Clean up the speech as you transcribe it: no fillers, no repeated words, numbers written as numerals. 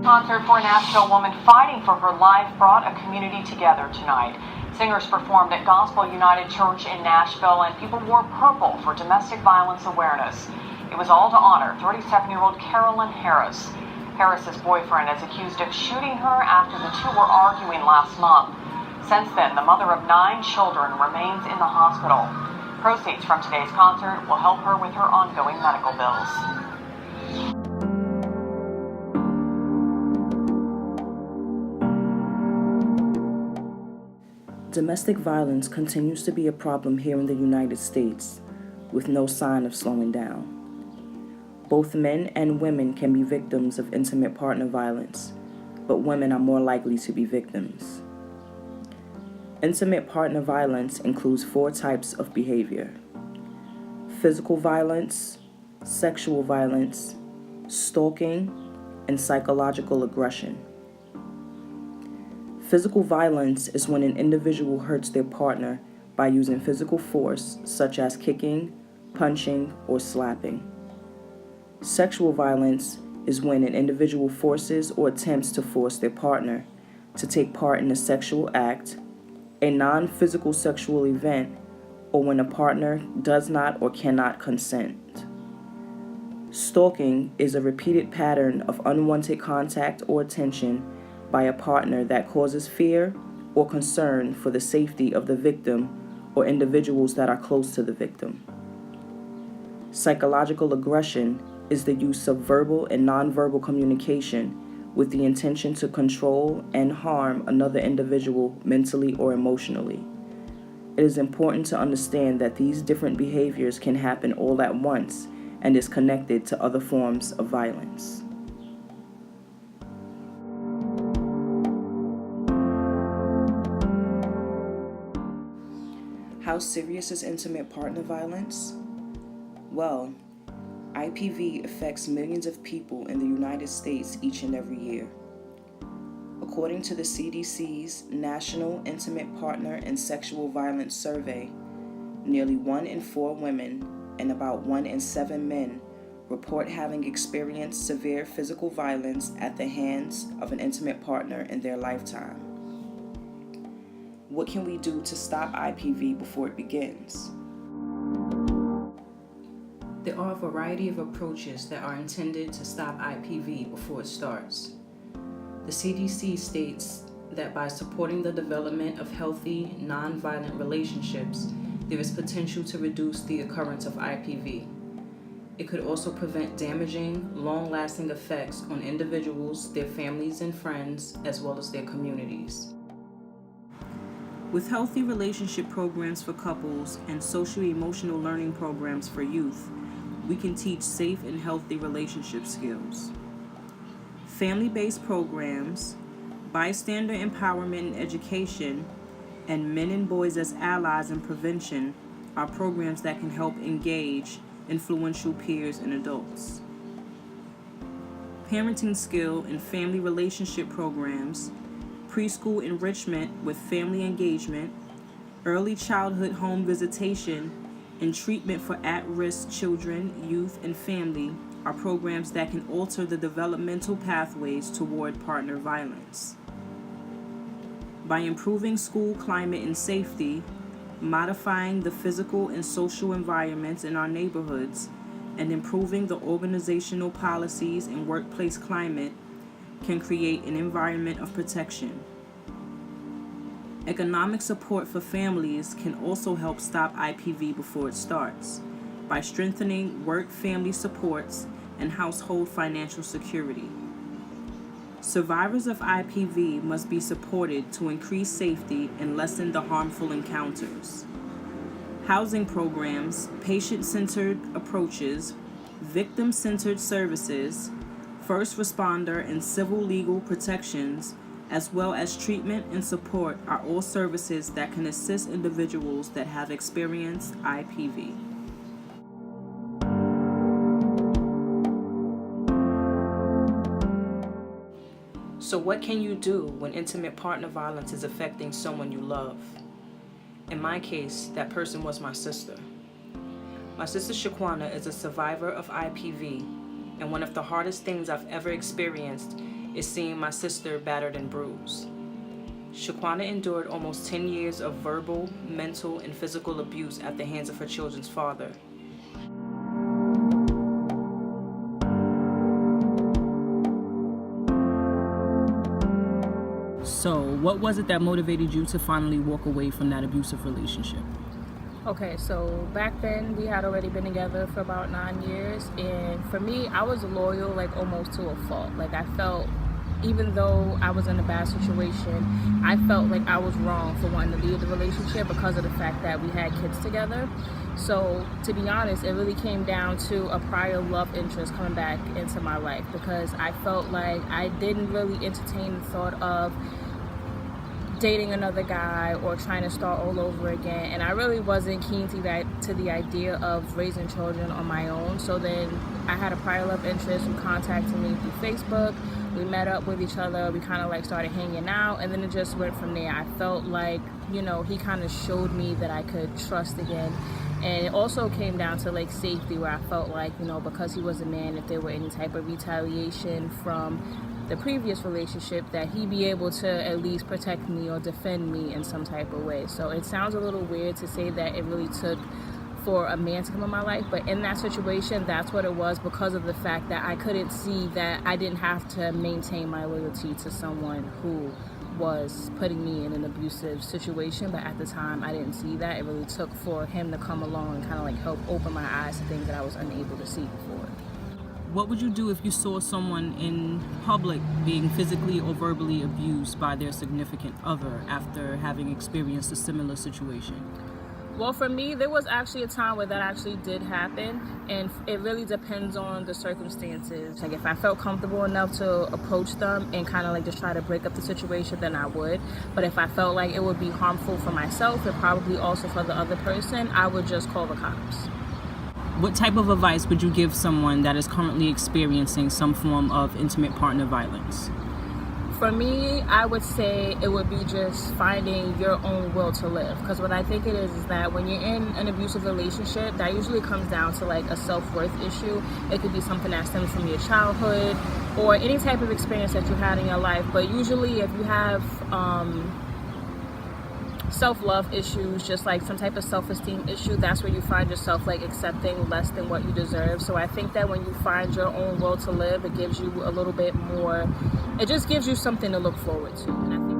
Concert for a Nashville woman fighting for her life brought a community together tonight. Singers performed at Gospel United Church in Nashville, and people wore purple for domestic violence awareness. It was all to honor 37-year-old Carolyn Harris. Harris's boyfriend is accused of shooting her after the two were arguing last month. Since then, the mother of 9 children remains in the hospital. Proceeds from today's concert will help her with her ongoing medical bills. Domestic violence continues to be a problem here in the United States, with no sign of slowing down. Both men and women can be victims of intimate partner violence, but women are more likely to be victims. Intimate partner violence includes 4 types of behavior: physical violence, sexual violence, stalking, and psychological aggression. Physical violence is when an individual hurts their partner by using physical force, such as kicking, punching, or slapping. Sexual violence is when an individual forces or attempts to force their partner to take part in a sexual act, a non-physical sexual event, or when a partner does not or cannot consent. Stalking is a repeated pattern of unwanted contact or attention by a partner that causes fear or concern for the safety of the victim or individuals that are close to the victim. Psychological aggression is the use of verbal and nonverbal communication with the intention to control and harm another individual mentally or emotionally. It is important to understand that these different behaviors can happen all at once and is connected to other forms of violence. How serious is intimate partner violence? Well, IPV affects millions of people in the United States each and every year. According to the CDC's National Intimate Partner and Sexual Violence Survey, nearly 1 in 4 women and about 1 in 7 men report having experienced severe physical violence at the hands of an intimate partner in their lifetime. What can we do to stop IPV before it begins? There are a variety of approaches that are intended to stop IPV before it starts. The CDC states that by supporting the development of healthy, non-violent relationships, there is potential to reduce the occurrence of IPV. It could also prevent damaging, long-lasting effects on individuals, their families and friends, as well as their communities. With healthy relationship programs for couples and socio-emotional learning programs for youth, we can teach safe and healthy relationship skills. Family-based programs, bystander empowerment and education, and men and boys as allies in prevention are programs that can help engage influential peers and adults. Parenting skill and family relationship programs, preschool enrichment with family engagement, early childhood home visitation, and treatment for at-risk children, youth, and family are programs that can alter the developmental pathways toward partner violence. By improving school climate and safety, modifying the physical and social environments in our neighborhoods, and improving the organizational policies and workplace climate can create an environment of protection. Economic support for families can also help stop IPV before it starts by strengthening work-family supports and household financial security. Survivors of IPV must be supported to increase safety and lessen the harmful encounters. Housing programs, patient-centered approaches, victim-centered services, first responder and civil legal protections, as well as treatment and support are all services that can assist individuals that have experienced IPV. So what can you do when intimate partner violence is affecting someone you love? In my case, that person was my sister. My sister Shaquanna is a survivor of IPV, and one of the hardest things I've ever experienced is seeing my sister battered and bruised. Shaquanna endured almost 10 years of verbal, mental, and physical abuse at the hands of her children's father. So, what was it that motivated you to finally walk away from that abusive relationship? Okay, so back then we had already been together for about 9 years, and for me, I was loyal like almost to a fault. Like I felt, even though I was in a bad situation, I felt like I was wrong for wanting to leave the relationship because of the fact that we had kids together. So to be honest, it really came down to a prior love interest coming back into my life, because I felt like I didn't really entertain the thought of dating another guy or trying to start all over again, and I really wasn't keen to the idea of raising children on my own. So then I had a prior love interest who contacted me through Facebook. We met up with each other, we kind of like started hanging out, and then it just went from there. I felt like, you know, he kind of showed me that I could trust again. And it also came down to like safety, where I felt like, you know, because he was a man, if there were any type of retaliation from the previous relationship, that he'd be able to at least protect me or defend me in some type of way. So it sounds a little weird to say that it really took for a man to come in my life, but in that situation, that's what it was, because of the fact that I couldn't see that I didn't have to maintain my loyalty to someone who was putting me in an abusive situation. But at the time, I didn't see that. It really took for him to come along and kind of like help open my eyes to things that I was unable to see before. What would you do if you saw someone in public being physically or verbally abused by their significant other after having experienced a similar situation? Well, for me, there was actually a time where that actually did happen, and it really depends on the circumstances. Like if I felt comfortable enough to approach them and kind of like just try to break up the situation, then I would. But if I felt like it would be harmful for myself and probably also for the other person, I would just call the cops. What type of advice would you give someone that is currently experiencing some form of intimate partner violence? For me, I would say it would be just finding your own will to live. Because what I think it is that when you're in an abusive relationship, that usually comes down to like a self-worth issue. It could be something that stems from your childhood or any type of experience that you had in your life. But usually if you have self-love issues, just like some type of self-esteem issue, that's where you find yourself like accepting less than what you deserve. So I think that when you find your own will to live, it gives you a little bit more, it just gives you something to look forward to. And I think